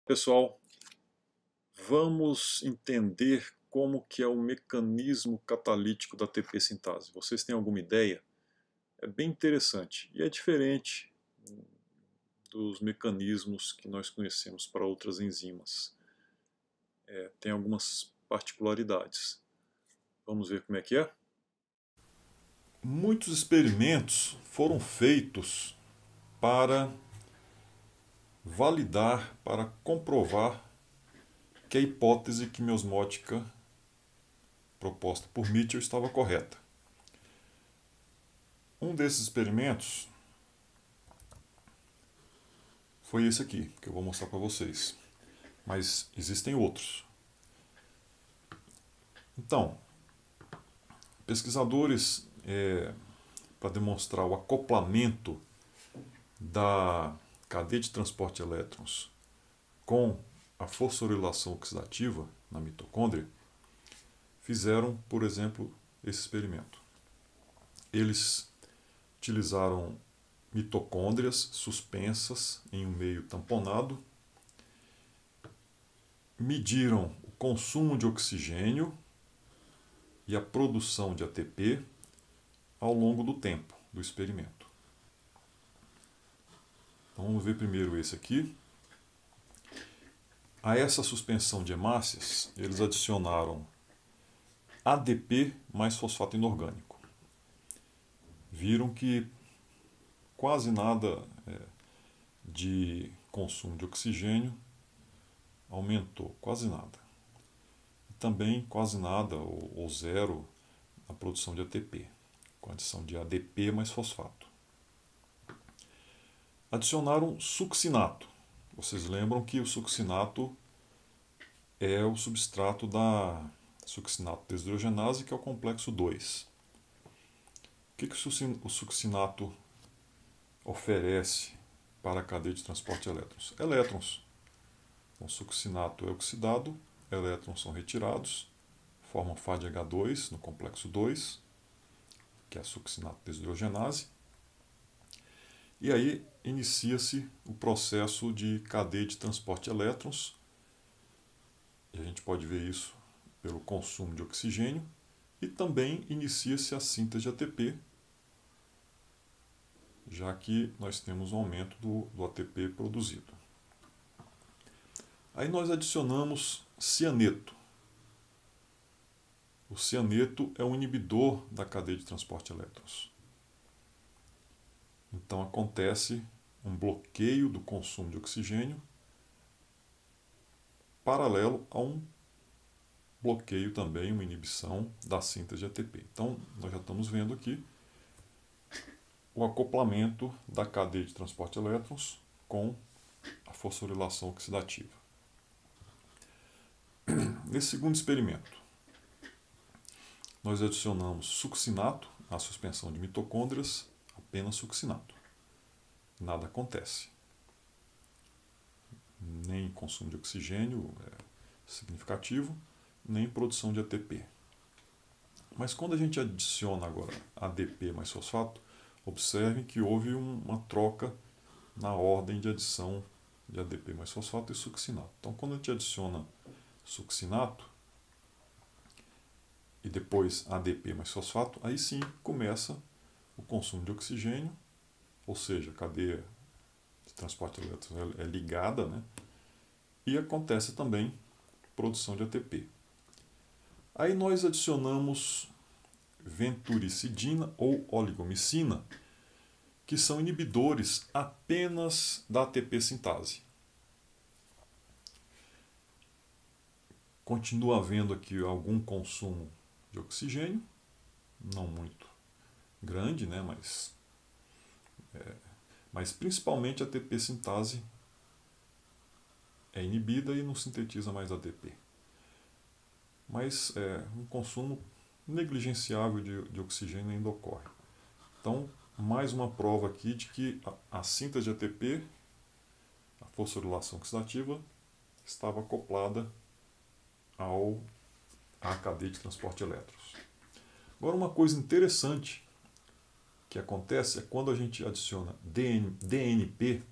Pessoal, vamos entender como que é o mecanismo catalítico da ATP sintase. Vocês têm alguma ideia? É bem interessante e é diferente dos mecanismos que nós conhecemos para outras enzimas. Tem algumas particularidades. Vamos ver como é que é? Muitos experimentos foram feitos para validar, para comprovar que a hipótese quimiosmótica proposta por Mitchell estava correta. Um desses experimentos foi esse aqui, que eu vou mostrar para vocês. Mas existem outros. Então, pesquisadores, para demonstrar o acoplamento da cadeia de transporte de elétrons com a fosforilação oxidativa na mitocôndria, fizeram, por exemplo, esse experimento. Eles utilizaram mitocôndrias suspensas em um meio tamponado, mediram o consumo de oxigênio e a produção de ATP ao longo do tempo do experimento. Então vamos ver primeiro esse aqui. A essa suspensão de hemácias, eles adicionaram ADP mais fosfato inorgânico. Viram que quase nada de consumo de oxigênio aumentou, quase nada. E também quase nada ou zero na produção de ATP, com adição de ADP mais fosfato. Adicionaram succinato. Vocês lembram que o succinato é o substrato da succinato desidrogenase, que é o complexo 2. O que o succinato oferece para a cadeia de transporte de elétrons? Elétrons. O succinato é oxidado, elétrons são retirados, formam FADH2 no complexo 2, que é a succinato desidrogenase. E aí inicia-se o processo de cadeia de transporte de elétrons. E a gente pode ver isso pelo consumo de oxigênio. E também inicia-se a síntese de ATP, já que nós temos um aumento do ATP produzido. Aí nós adicionamos cianeto. O cianeto é um inibidor da cadeia de transporte de elétrons. Então acontece um bloqueio do consumo de oxigênio paralelo a um bloqueio também, uma inibição da síntese de ATP. Então nós já estamos vendo aqui o acoplamento da cadeia de transporte de elétrons com a fosforilação oxidativa. Nesse segundo experimento, nós adicionamos succinato à suspensão de mitocôndrias, apenas succinato. Nada acontece. Nem consumo de oxigênio significativo, nem produção de ATP. Mas quando a gente adiciona agora ADP mais fosfato, observe que houve uma troca na ordem de adição de ADP mais fosfato e succinato. Então, quando a gente adiciona succinato e depois ADP mais fosfato, aí sim começa o consumo de oxigênio, ou seja, a cadeia de transporte de elétrons é ligada, né? E acontece também produção de ATP. Aí nós adicionamos venturicidina ou oligomicina, que são inibidores apenas da ATP sintase. Continua havendo aqui algum consumo de oxigênio, não muito grande, né? Mas principalmente a ATP sintase é inibida e não sintetiza mais ATP. Mas um consumo negligenciável de oxigênio ainda ocorre. Então, mais uma prova aqui de que a síntese de ATP, a fosforilação oxidativa, estava acoplada à cadeia de transporte de elétrons. Agora, uma coisa interessante que acontece é quando a gente adiciona DNP,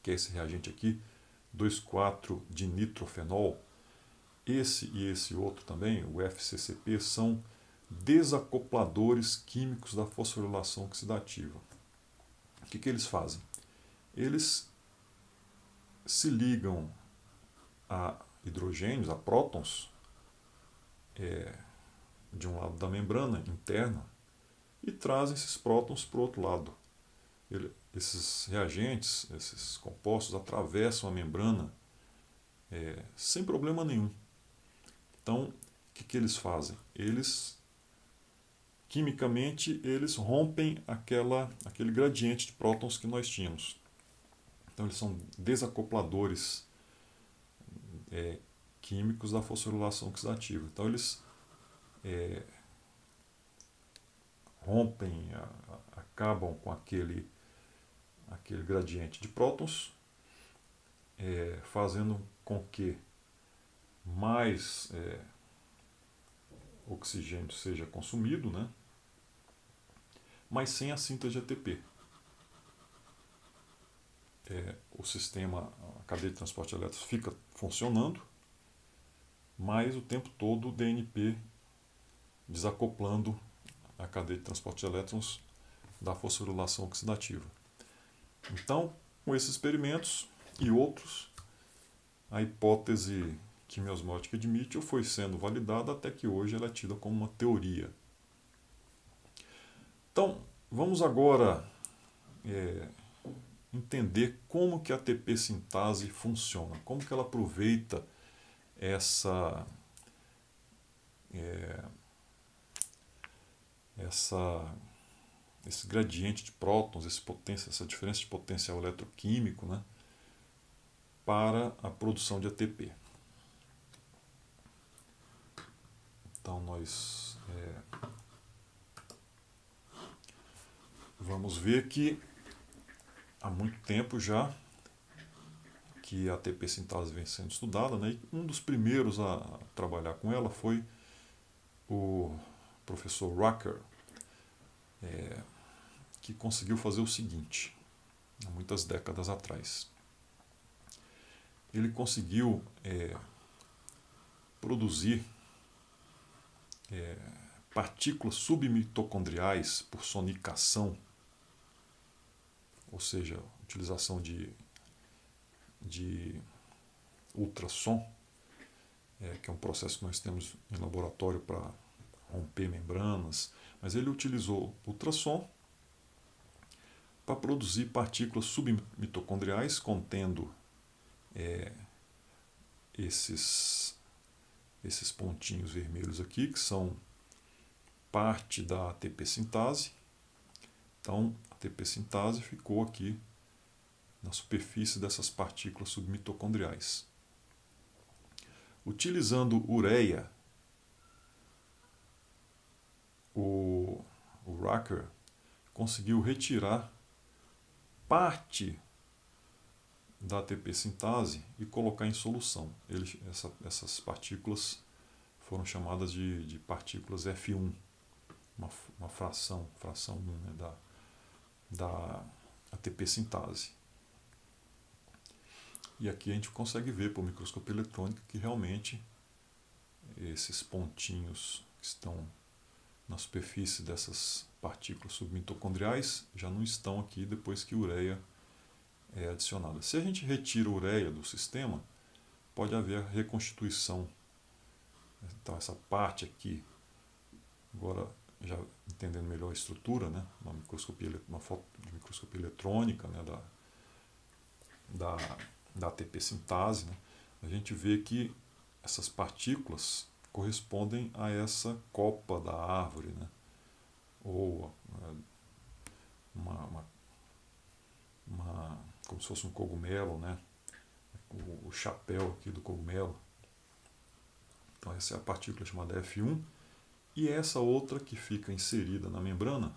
que é esse reagente aqui, 2,4-dinitrofenol, esse e esse outro também, o FCCP, são desacopladores químicos da fosforilação oxidativa. O que eles fazem? Eles se ligam a hidrogênios, a prótons, de um lado da membrana interna e trazem esses prótons para o outro lado. Esses reagentes, esses compostos atravessam a membrana sem problema nenhum. Então, o que eles fazem? Quimicamente, eles rompem aquele gradiente de prótons que nós tínhamos. Então, eles são desacopladores químicos da fosforilação oxidativa. Então, eles rompem, acabam com aquele gradiente de prótons, fazendo com que mais oxigênio seja consumido, né? Mas sem a síntese de ATP. O sistema, a cadeia de transporte de elétrons fica funcionando, mas o tempo todo o DNP desacoplando a cadeia de transporte de elétrons da fosforilação oxidativa. Então, com esses experimentos e outros, a hipótese quimiosmótica de Mitchell foi sendo validada até que hoje ela é tida como uma teoria. Então, vamos agora entender como que a ATP sintase funciona, como que ela aproveita esse gradiente de prótons, essa diferença de potencial eletroquímico, né, para a produção de ATP. Então nós vamos ver que há muito tempo já que a ATP sintase vem sendo estudada, né, e um dos primeiros a trabalhar com ela foi o professor Rucker, que conseguiu fazer o seguinte, há muitas décadas atrás. Ele conseguiu produzir partículas submitocondriais por sonicação, ou seja, utilização de ultrassom, que é um processo que nós temos em laboratório para romper membranas, mas ele utilizou ultrassom para produzir partículas submitocondriais contendo esses pontinhos vermelhos aqui, que são parte da ATP sintase. Então, a ATP sintase ficou aqui na superfície dessas partículas submitocondriais. Utilizando ureia, o Rucker conseguiu retirar parte da ATP sintase e colocar em solução. Essas partículas foram chamadas de partículas F1, uma fração 1, né, da ATP sintase. E aqui a gente consegue ver por microscopia eletrônica que realmente esses pontinhos que estão na superfície dessas partículas submitocondriais já não estão aqui depois que a ureia é adicionada. Se a gente retira a ureia do sistema, pode haver reconstituição. Então essa parte aqui, agora já entendendo melhor a estrutura, né, uma foto de microscopia eletrônica, né, da ATP sintase, né, a gente vê que essas partículas correspondem a essa copa da árvore, né, ou como se fosse um cogumelo, né, o chapéu aqui do cogumelo. Então essa é a partícula chamada F1, e essa outra que fica inserida na membrana,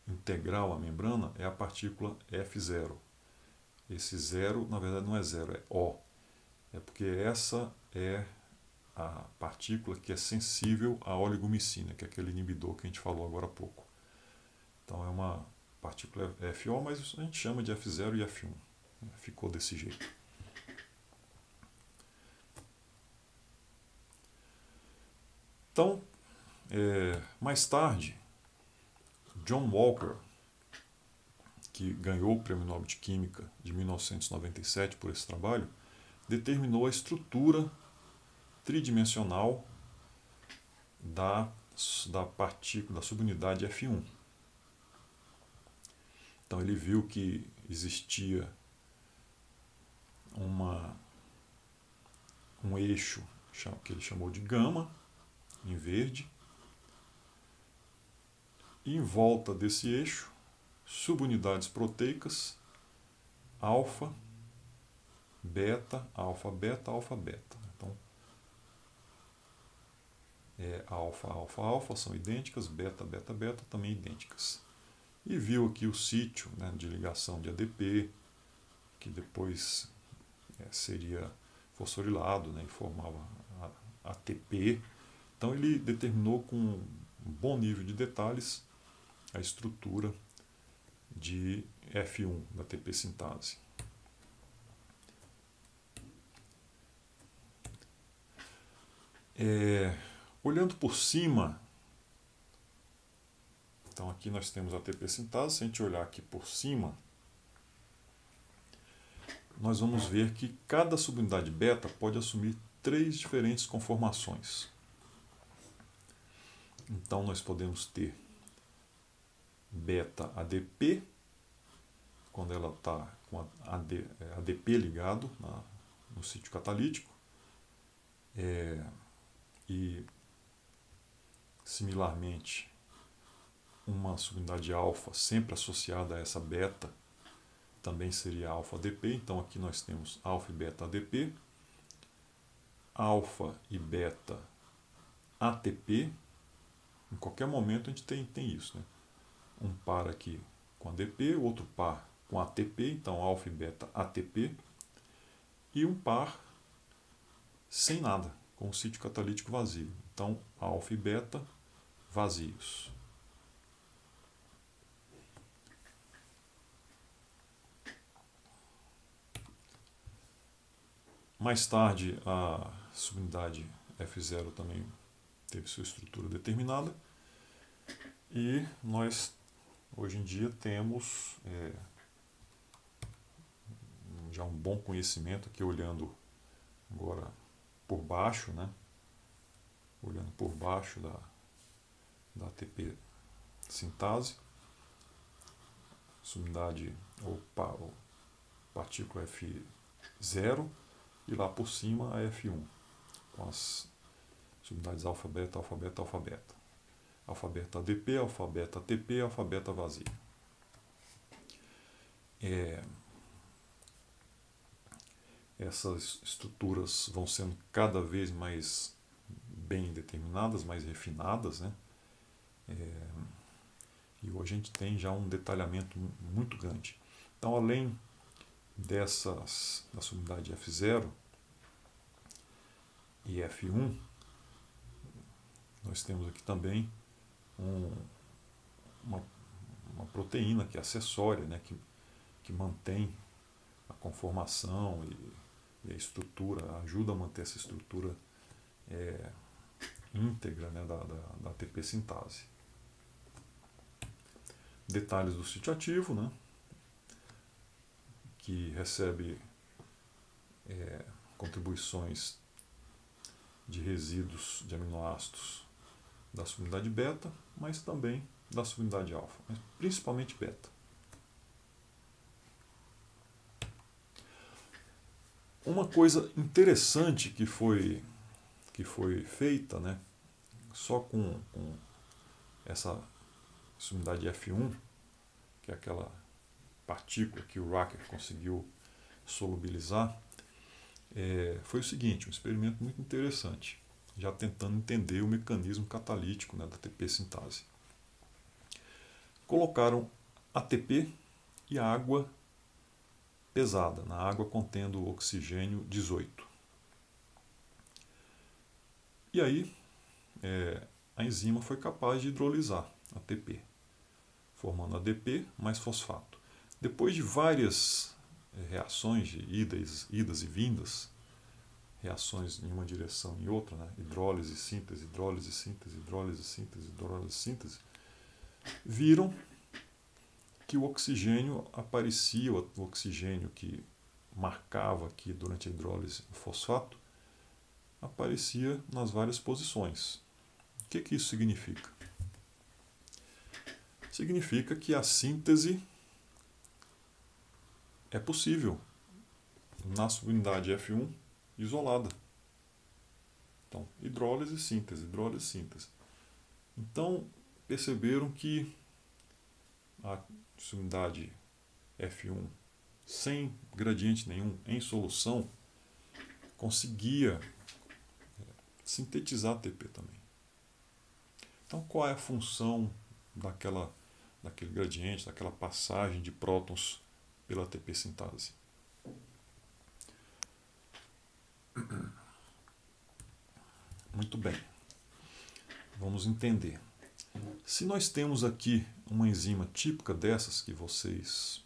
integral à membrana, é a partícula F0. Esse zero, na verdade, não é zero, é O. É porque essa é a partícula que é sensível à oligomicina, que é aquele inibidor que a gente falou agora há pouco. Então é uma partícula FO, mas a gente chama de F0 e F1. Ficou desse jeito. Então, mais tarde, John Walker, que ganhou o Prêmio Nobel de Química de 1997 por esse trabalho, determinou a estrutura tridimensional da partícula, da subunidade F1. Então ele viu que existia um eixo que ele chamou de gama, em verde, e em volta desse eixo, subunidades proteicas, alfa, beta, alfa, beta, alfa, beta. Então, alfa, alfa, alfa são idênticas, beta, beta, beta também idênticas. E viu aqui o sítio, né, de ligação de ADP, que depois seria fosforilado, né, e formava ATP. Então ele determinou com um bom nível de detalhes a estrutura de F1 da ATP sintase. Olhando por cima, então aqui nós temos a ATP sintase. Se a gente olhar aqui por cima, nós vamos ver que cada subunidade beta pode assumir 3 diferentes conformações. Então nós podemos ter beta ADP, quando ela está com ADP ligado no sítio catalítico, e similarmente uma subunidade alfa sempre associada a essa beta também seria alfa ADP. Então aqui nós temos alfa e beta ADP, alfa e beta ATP. Em qualquer momento a gente tem isso, né? Um par aqui com ADP, outro par com ATP, então alfa e beta ATP, e um par sem nada, com o sítio catalítico vazio. Então alfa e beta vazios. Mais tarde, a subunidade F0 também teve sua estrutura determinada, e nós hoje em dia temos já um bom conhecimento aqui, olhando agora por baixo, né? Olhando por baixo da ATP sintase, subunidade ou partícula F0, e lá por cima a F1, com as subunidades alfa, beta, alfa, beta, alfa, beta. Alfa, beta ADP, alfa, beta ATP, alfa, beta vazia. Essas estruturas vão sendo cada vez mais bem determinadas, mais refinadas, né? E hoje a gente tem já um detalhamento muito grande. Então, além da subunidade F0 e F1, nós temos aqui também uma proteína que é acessória, né, que mantém a conformação e a estrutura, ajuda a manter essa estrutura íntegra, né, da ATP sintase. Detalhes do sítio ativo, né, que recebe contribuições de resíduos de aminoácidos da subunidade beta, mas também da subunidade alfa, mas principalmente beta. Uma coisa interessante que foi feita, né, só com essa subunidade F1, que é aquela partícula que o Racker conseguiu solubilizar, foi o seguinte: um experimento muito interessante, já tentando entender o mecanismo catalítico, né, da ATP sintase. Colocaram ATP e água pesada, na água contendo oxigênio 18. E aí a enzima foi capaz de hidrolisar ATP, formando ADP mais fosfato. Depois de várias reações de idas e vindas, reações em uma direção e em outra, né? Hidrólise, síntese, hidrólise, síntese, hidrólise, síntese, hidrólise, síntese, viram que o oxigênio aparecia, o oxigênio que marcava aqui durante a hidrólise o fosfato, aparecia nas várias posições. O que isso significa? Significa que a síntese é possível na subunidade F1 isolada. Então, hidrólise, síntese, hidrólise, síntese. Então, perceberam que a subunidade F1 sem gradiente nenhum em solução conseguia sintetizar ATP também. Então, qual é a função daquele gradiente, daquela passagem de prótons pela ATP sintase? Muito bem, vamos entender. Se nós temos aqui uma enzima típica dessas que vocês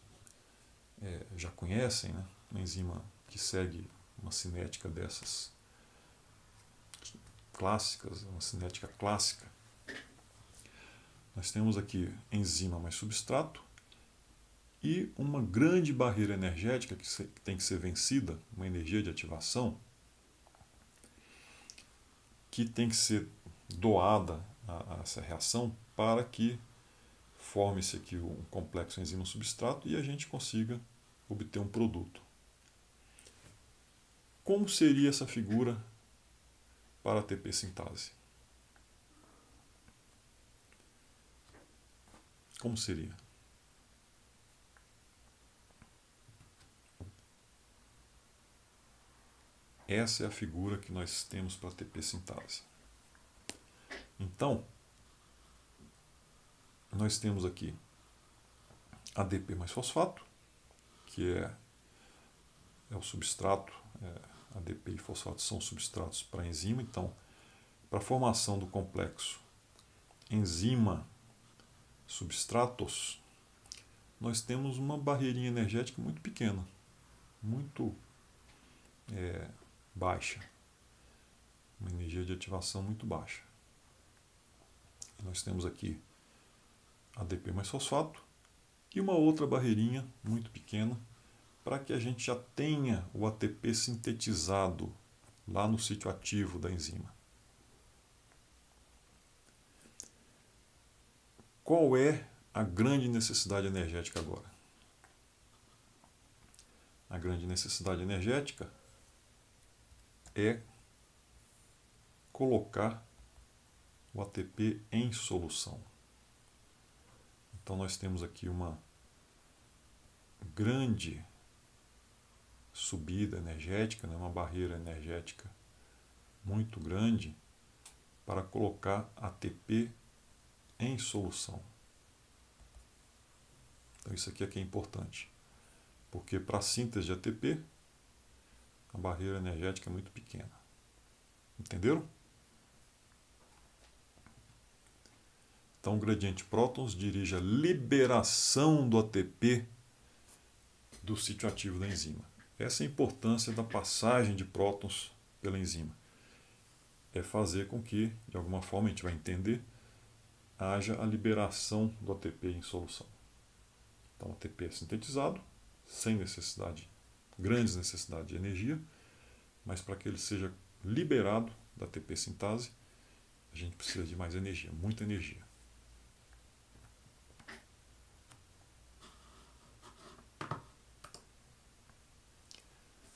já conhecem, né? Uma enzima que segue uma cinética dessas clássicas, uma cinética clássica. Nós temos aqui enzima mais substrato e uma grande barreira energética que tem que ser vencida, uma energia de ativação, que tem que ser doada a essa reação para que forme-se aqui um complexo enzima-substrato e a gente consiga obter um produto. Como seria essa figura para a ATP sintase? Como seria? Essa é a figura que nós temos para a ATP sintase. Então, nós temos aqui ADP mais fosfato, que é o substrato, ADP e fosfato são substratos para a enzima. Então, para a formação do complexo enzima-substratos, nós temos uma barreirinha energética muito pequena, muito baixa, uma energia de ativação muito baixa. Nós temos aqui ADP mais fosfato e uma outra barreirinha muito pequena para que a gente já tenha o ATP sintetizado lá no sítio ativo da enzima. Qual é a grande necessidade energética agora? A grande necessidade energética é colocar o ATP em solução. Então nós temos aqui uma grande subida energética, uma barreira energética muito grande para colocar ATP em solução. Então isso aqui é que é importante, porque para a síntese de ATP a barreira energética é muito pequena. Entenderam? Então o gradiente prótons dirige a liberação do ATP do sítio ativo da enzima. Essa é a importância da passagem de prótons pela enzima. É fazer com que, de alguma forma, a gente vai entender, haja a liberação do ATP em solução. Então o ATP é sintetizado, sem grandes necessidades de energia, mas para que ele seja liberado da ATP sintase, a gente precisa de mais energia, muita energia.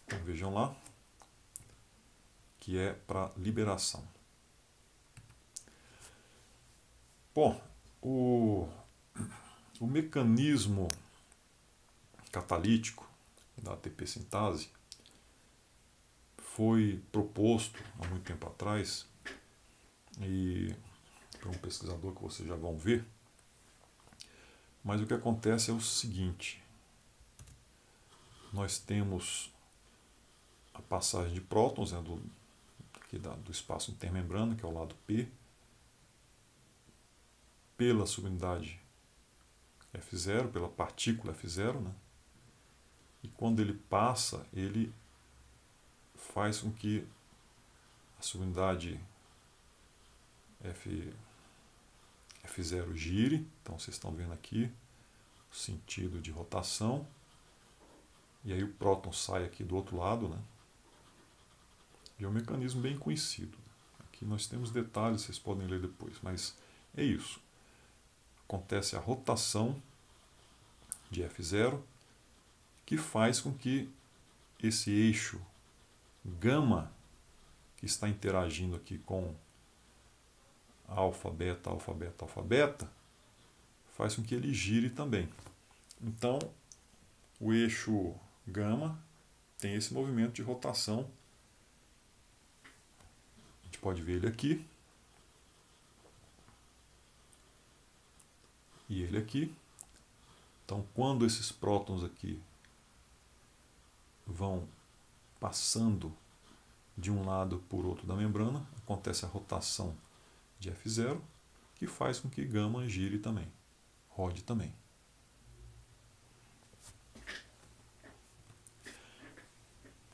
Então vejam lá, que é para liberação. Bom, o mecanismo catalítico da ATP sintase foi proposto há muito tempo atrás e por um pesquisador que vocês já vão ver, mas o que acontece é o seguinte: nós temos a passagem de prótons, né, do espaço intermembrana, que é o lado P, pela subunidade F0, pela partícula F0, né? E quando ele passa, ele faz com que a subunidade F0 gire. Então vocês estão vendo aqui o sentido de rotação. E aí o próton sai aqui do outro lado, né? E é um mecanismo bem conhecido. Aqui nós temos detalhes, vocês podem ler depois, mas é isso. Acontece a rotação de F0, que faz com que esse eixo gama, que está interagindo aqui com alfa, beta, alfa, beta, alfa, beta, faz com que ele gire também. Então, o eixo gama tem esse movimento de rotação. A gente pode ver ele aqui. E ele aqui. Então, quando esses prótons aqui vão passando de um lado por outro da membrana, acontece a rotação de F0, que faz com que gama gire também, rode também.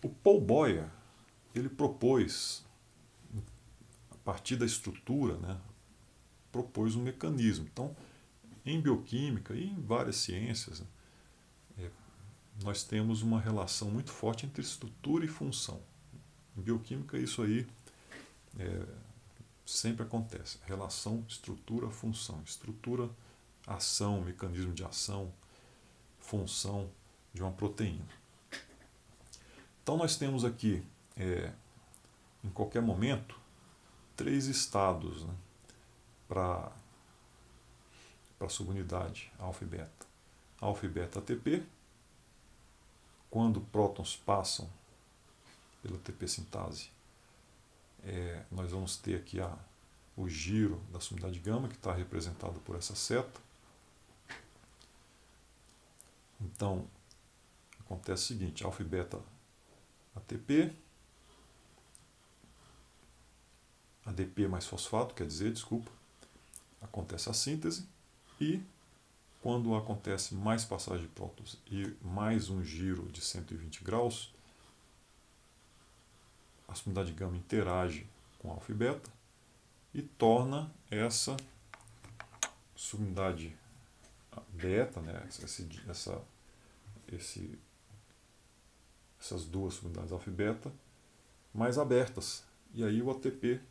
O Paul Boyer, ele propôs, a partir da estrutura, né, propôs um mecanismo. Então, em bioquímica e em várias ciências, nós temos uma relação muito forte entre estrutura e função. Em bioquímica, isso aí sempre acontece. Relação estrutura-função. Estrutura, ação, mecanismo de ação, função de uma proteína. Então, nós temos aqui, em qualquer momento, 3 estados, né, para a subunidade alfa e beta. Alfa e beta ATP, quando prótons passam pela ATP sintase, nós vamos ter aqui o giro da subunidade gama, que está representado por essa seta. Então, acontece o seguinte, alfa e beta ATP, ADP mais fosfato, quer dizer, desculpa, acontece a síntese e quando acontece mais passagem de prótons e mais um giro de 120 graus, a subunidade gama interage com alfa e beta e torna essa subunidade beta, né, essas duas subunidades alfa e beta, mais abertas. E aí o ATP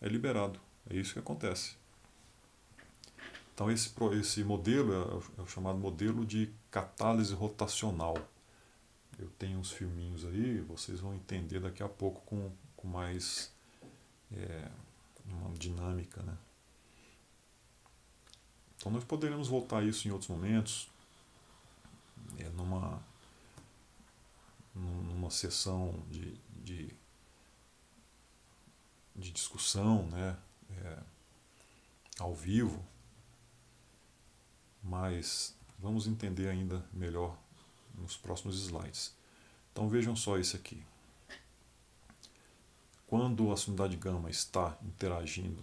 é liberado. É isso que acontece. Então esse modelo é o chamado modelo de catálise rotacional. Eu tenho uns filminhos aí, vocês vão entender daqui a pouco com mais uma dinâmica, né? Então nós poderemos voltar a isso em outros momentos, numa sessão de discussão, né? Ao vivo, mas vamos entender ainda melhor nos próximos slides. Então vejam só esse aqui. Quando a subunidade gama está interagindo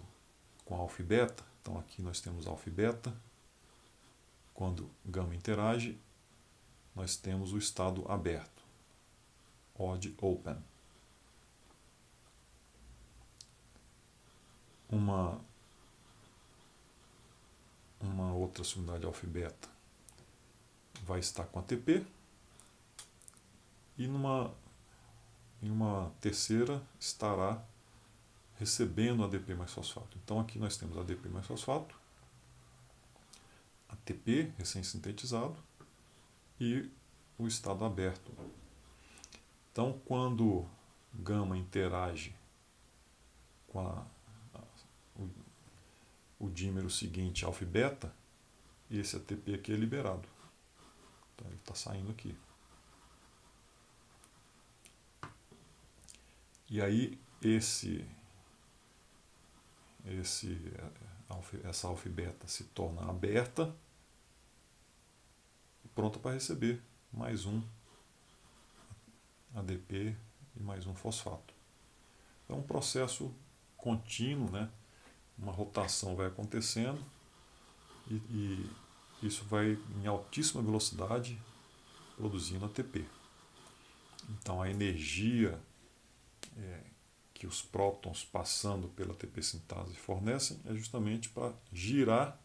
com alfa e beta, então aqui nós temos alfa e beta. Quando gama interage, nós temos o estado aberto, odd open. Uma outra subunidade alfa e beta vai estar com ATP e em uma terceira estará recebendo ADP mais fosfato. Então aqui nós temos ADP mais fosfato, ATP recém-sintetizado e o estado aberto. Então quando gama interage com o dímero seguinte, alfa e beta, esse ATP aqui é liberado. Então ele está saindo aqui. E aí essa alfa e beta se torna aberta e pronta para receber mais um ADP e mais um fosfato. É um processo contínuo, né? Uma rotação vai acontecendo e isso vai em altíssima velocidade produzindo ATP. Então a energia que os prótons passando pela ATP sintase fornecem é justamente para girar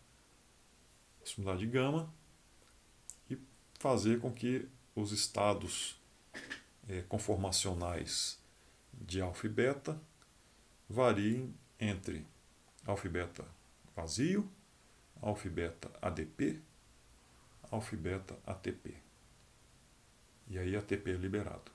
a subunidade gama e fazer com que os estados conformacionais de alfa e beta variem entre alfa e beta vazio, alfa e beta ADP, alfa e beta ATP. E aí ATP é liberado.